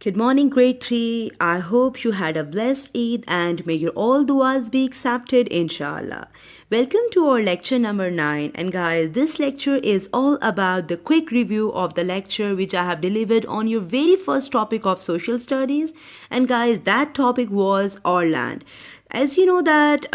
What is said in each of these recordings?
Good morning, grade 3. I hope you had a blessed Eid and may your all duas be accepted, inshallah. Welcome to our lecture number 9. And guys, this lecture is all about the quick review of the lecture which I have delivered on your very first topic of social studies. And guys, that topic was our land. As you know that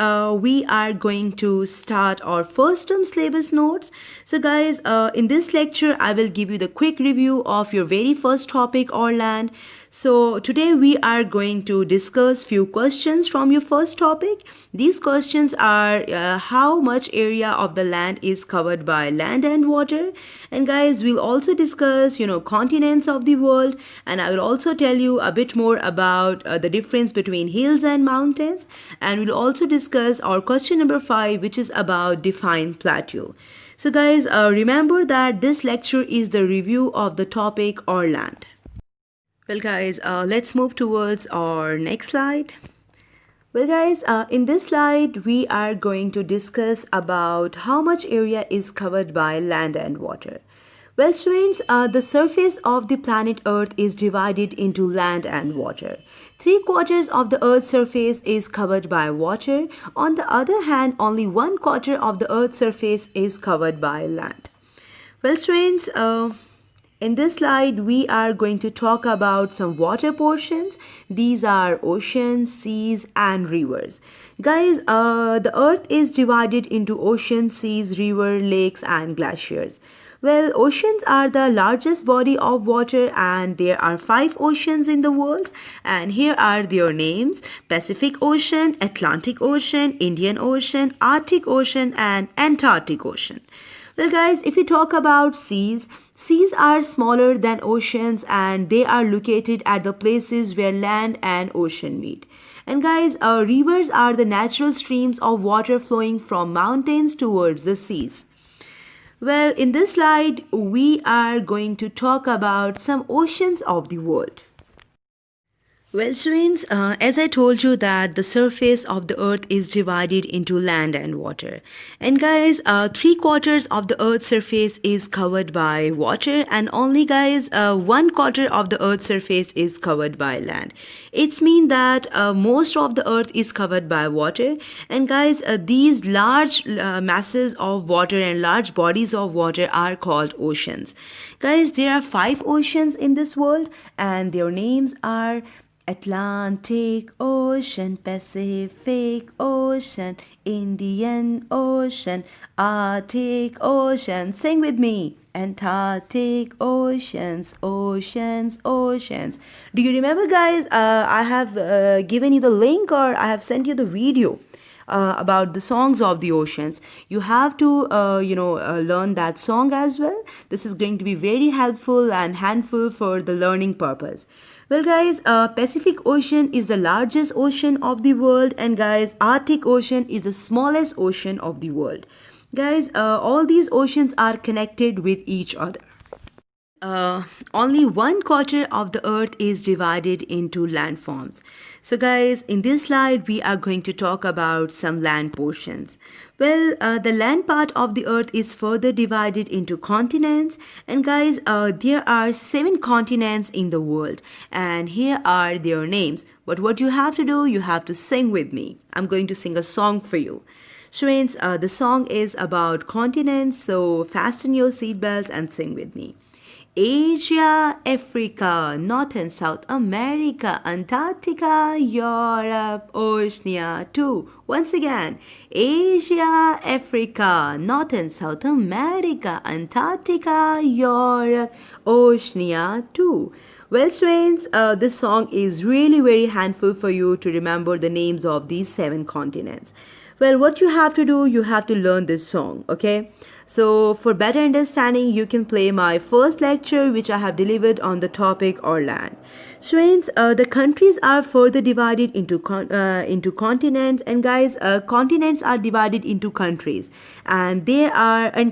we are going to start our first term syllabus notes. So guys, in this lecture, I will give you the quick review of your very first topic or land. So today we are going to discuss few questions from your first topic. These questions are how much area of the land is covered by land and water. And guys, we'll also discuss, continents of the world. And I will also tell you a bit more about the difference between hills and mountains. And we'll also discuss our question number 5, which is about define plateau. So guys, remember that this lecture is the review of the topic or land. Well guys, let's move towards our next slide. Well guys, in this slide, we are going to discuss about how much area is covered by land and water. Well students, the surface of the planet Earth is divided into land and water. 3/4 of the Earth's surface is covered by water. On the other hand, only 1/4 of the Earth's surface is covered by land. Well students, in this slide, we are going to talk about some water portions. These are oceans, seas, and rivers. Guys, the earth is divided into oceans, seas, rivers, lakes, and glaciers. Well, oceans are the largest body of water and there are 5 oceans in the world. And here are their names: Pacific Ocean, Atlantic Ocean, Indian Ocean, Arctic Ocean, and Antarctic Ocean. Well guys, if we talk about seas, seas are smaller than oceans and they are located at the places where land and ocean meet. And guys, rivers are the natural streams of water flowing from mountains towards the seas. Well, in this slide, we are going to talk about some oceans of the world. Well students, as I told you that the surface of the earth is divided into land and water. And guys, 3/4 of the earth's surface is covered by water and only guys, 1/4 of the earth's surface is covered by land. It's mean that most of the earth is covered by water. And guys, these large masses of water and large bodies of water are called oceans. Guys, there are 5 oceans in this world and their names are Atlantic Ocean, Pacific Ocean, Indian Ocean, Arctic Ocean. Sing with me. Antarctic Oceans, oceans, oceans. Do you remember guys, I have given you the link or I have sent you the video about the songs of the oceans. You have to learn that song as well. This is going to be very helpful and handful for the learning purpose. Well guys, Pacific Ocean is the largest ocean of the world and guys, Arctic Ocean is the smallest ocean of the world. Guys, all these oceans are connected with each other. Only 1/4 of the earth is divided into landforms. So guys, in this slide, we are going to talk about some land portions. Well, the land part of the earth is further divided into continents. And guys, there are 7 continents in the world. And here are their names. But what you have to do, you have to sing with me. I'm going to sing a song for you. Students, the song is about continents. So fasten your seatbelts and sing with me. Asia, Africa, North and South America, Antarctica, Europe, Oceania too. Once again, Asia, Africa, North and South America, Antarctica, Europe, Oceania too. Well students, this song is really very handful for you to remember the names of these 7 continents. Well, what you have to do, you have to learn this song, okay? So for better understanding, you can play my first lecture which I have delivered on the topic or land. Students, the countries are further divided into continents and guys, continents are divided into countries and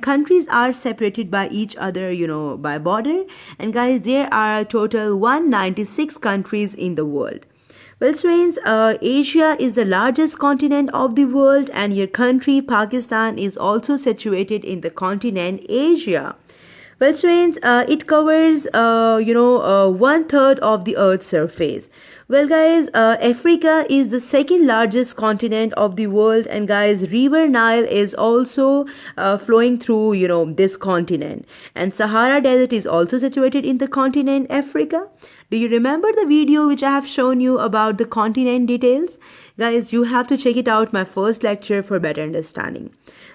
countries are separated by each other, by border. And guys, there are a total 196 countries in the world. Well, students, Asia is the largest continent of the world and your country, Pakistan, is also situated in the continent Asia. Well, students, it covers, one third of the Earth's surface. Well, guys, Africa is the second largest continent of the world, and guys, River Nile is also flowing through, this continent. And Sahara Desert is also situated in the continent Africa. Do you remember the video which I have shown you about the continent details? Guys, you have to check it out, my first lecture, for better understanding.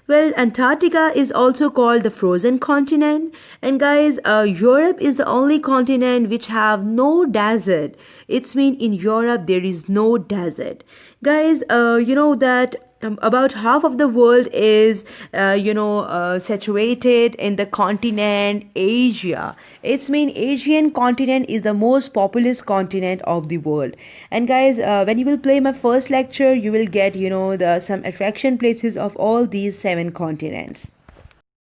Well, Antarctica is also called the frozen continent. And guys, Europe is the only continent which have no desert. It's mean in Europe there is no desert. Guys, you know that about half of the world is saturated in the continent Asia. It's mean Asian continent is the most populous continent of the world. And guys, when you will play my first lecture, you will get the some attraction places of all these 7 continents.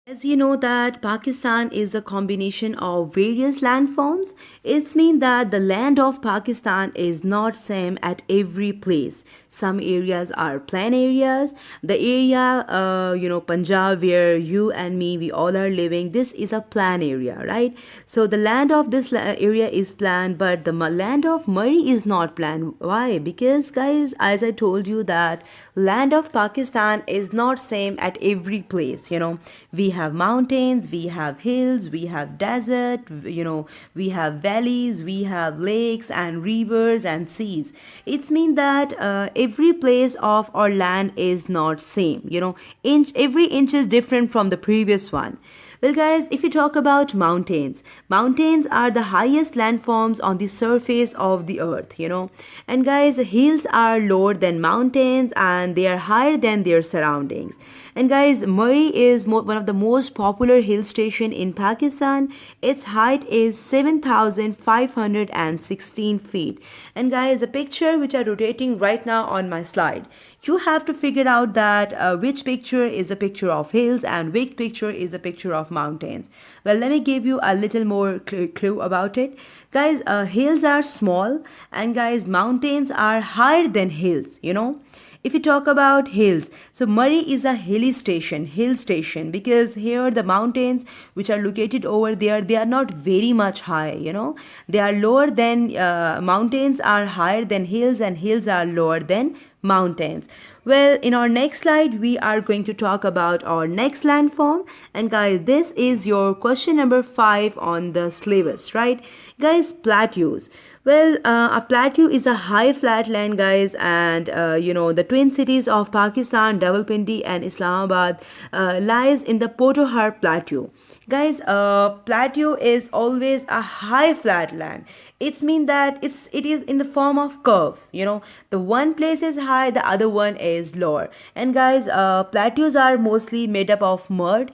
As you know that Pakistan is a combination of various landforms, it's mean that the land of Pakistan is not same at every place. Some areas are plain areas. The area, Punjab, where you and me, we all are living, this is a plain area, right? So the land of this area is plain, but the land of Murray is not plain. Why? Because guys, as I told you that land of Pakistan is not same at every place. We have mountains, we have hills, we have desert, we have valleys, we have lakes and rivers and seas. It's mean that every place of our land is not same. Every inch is different from the previous one. Well, guys, if you talk about mountains, mountains are the highest landforms on the surface of the earth, And guys, hills are lower than mountains and they are higher than their surroundings. And guys, Murray is one of the most popular hill station in Pakistan. Its height is 7,516 feet. And guys, the picture which are rotating right now on my slide, you have to figure out that which picture is a picture of hills and which picture is a picture of mountains. Well, let me give you a little more clue about it. Guys, hills are small and guys, mountains are higher than hills. If you talk about hills, so Murray is a hill station, because here the mountains which are located over there, they are not very much high. They are lower than mountains are higher than hills, and hills are lower than mountains. Well, in our next slide, we are going to talk about our next landform. And guys, this is your question number 5 on the syllabus, right? Guys, plateaus. Well, a plateau is a high flatland, guys, and the twin cities of Pakistan, Rawalpindi and Islamabad, lies in the Potohar Plateau. Guys, plateau is always a high flatland. It's mean that it is in the form of curves. The one place is high, the other one is lower. And guys, plateaus are mostly made up of mud.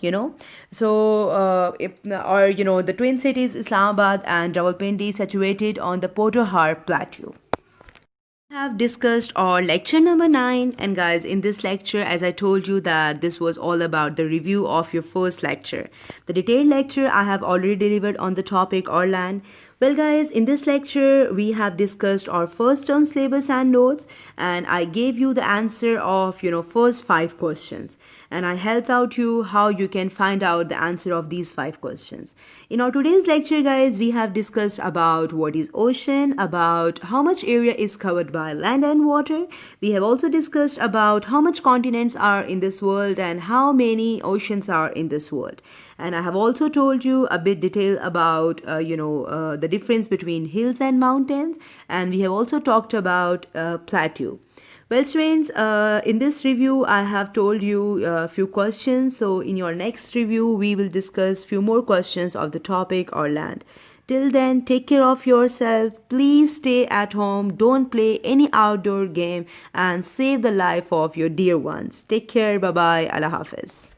So the twin cities Islamabad and Rawalpindi situated on the Potohar Plateau. Have discussed our lecture number 9, and guys, in this lecture, as I told you that this was all about the review of your first lecture. The detailed lecture I have already delivered on the topic or land. Well, guys, in this lecture we have discussed our first term syllabus and notes, and I gave you the answer of first 5 questions, and I helped out you how you can find out the answer of these 5 questions. In our today's lecture, guys, we have discussed about what is ocean, about how much area is covered by land and water. We have also discussed about how much continents are in this world and how many oceans are in this world. And I have also told you a bit detail about the difference between hills and mountains, and we have also talked about plateau. Well, students, in this review, I have told you a few questions. So in your next review, we will discuss few more questions of the topic or land. Till then, take care of yourself. Please stay at home. Don't play any outdoor game and save the life of your dear ones. Take care. Bye-bye. Allah Hafiz.